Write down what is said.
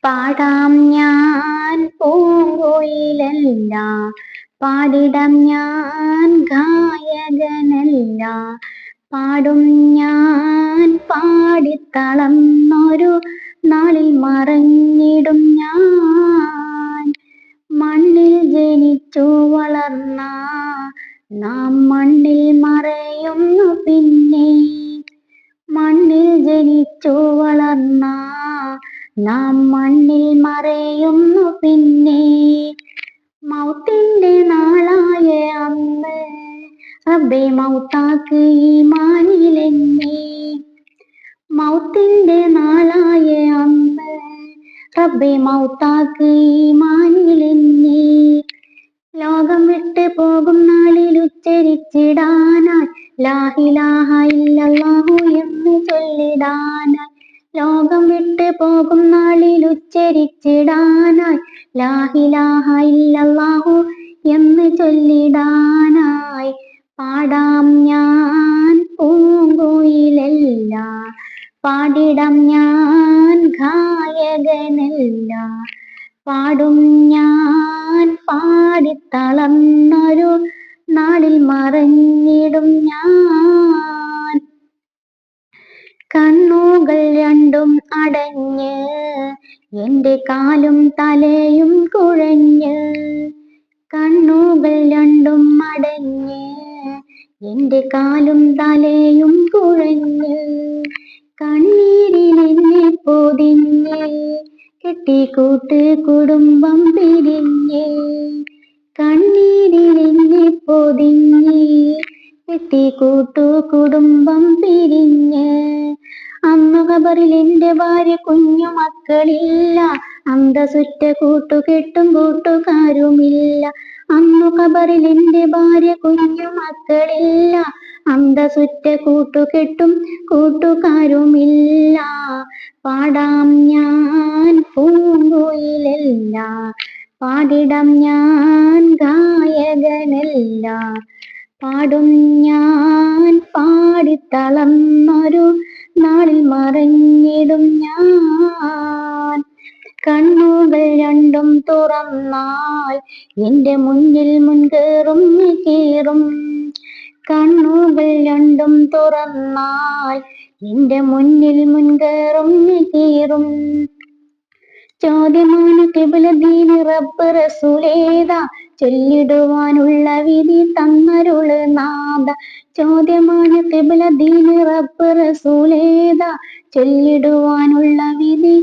പാടാം ഞാൻ പൂങ്കുയിലല്ല, പാടിടം ഞാൻ ഗായകനല്ല. പാടും ഞാൻ പാടിത്തളർന്നൊരു നാളിൽ മറഞ്ഞിടും ഞാൻ. മണ്ണിൽ ജനിച്ചു വളർന്ന നാം മണ്ണിൽ മറയുന്നു പിന്നെ. മണ്ണിൽ ജനിച്ചു വളർന്ന നാം മണ്ണിൽ മറയുന്നു പിന്നെ. മൗത്തിന്റെ നാളായ അന്ന് റബ്ബേ മൗത്താക്ക് ഈമാനിലെന്നെ. മൗത്തിന്റെ നാളായ അന്ന് റബ്ബേ മൗത്താക്ക് ഈമാനിലെന്നെ. ലോകം വിട്ട് പോകും നാളിൽ ഉച്ചരിച്ചിടാനായി ലാ ഇലാഹ ഇല്ലല്ലാഹു എന്ന് ചൊല്ലിടാനായി. ലോകം വിട്ട് പോകും നാളിൽ ഉച്ചരിച്ചിടാനായി ലാ ഇലാഹ ഇല്ലല്ലാഹു എന്ന് ചൊല്ലിടാനായി. പാടാം ഞാൻ പൂങ്കുയിലല്ല, പാടിടം ഞാൻ ഗായകനല്ല. പാടും ഞാൻ പാടിത്തളർന്നൊരു നാളിൽ മറഞ്ഞിടും ഞാൻ. കണ്ണുകൾ രണ്ടും അടഞ്ഞ് എൻ്റെ കാലും തലയും കുഴഞ്ഞ്. കണ്ണുകൾ രണ്ടും അടഞ്ഞ് എൻ്റെ കാലും തലയും കുഴഞ്ഞ്. കണ്ണീരിലെന്നെ പൊതിഞ്ഞ് കെട്ടിക്കൂട്ട് കുടുംബം പിരിഞ്ഞ്. കണ്ണീരിലെന്നെ പൊതിഞ്ഞ് കെട്ടിക്കൂട്ടു കുടുംബം പിരിഞ്ഞ്. അന്നു ഖബറിൽ എൻ്റെ ഭാര്യ കുഞ്ഞു മക്കളില്ല, അന്തസുറ്റ കൂട്ടുകെട്ടും കൂട്ടുകാരുമില്ല. അന്നു ഖബറിൽ എൻ്റെ ഭാര്യ കുഞ്ഞു മക്കളില്ല, അന്തസുറ്റ കൂട്ടുകെട്ടും കൂട്ടുകാരുമില്ല. പാടാം ഞാൻ പൂങ്കുയിലല്ല, പാടിടം ഞാൻ ഗായകനല്ല. പാടും ഞാൻ പാടിത്തളർന്നൊരു നാളിൽ മറഞ്ഞിടും ഞാൻ. കണ്ണുകൾ രണ്ടും തുറന്നാൽ എൻ്റെ മുന്നിൽ മുൻകേറും കീറും. കണ്ണുകൾ രണ്ടും തുറന്നാൽ എൻ്റെ മുന്നിൽ മുൻകേറും കീറും. ചോദ്യമാണ് ഖിബ്ല ദീന് റബ്ബ് റസൂലേതാ, ചൊല്ലിടുവാനുള്ള വിധി തന്നരുള് നാഥ. ചോദ്യമാണ് ഖിബ്ല ദീന് റബ്ബ് റസൂലേതാ, ചൊല്ലിടുവാനുള്ള വിധി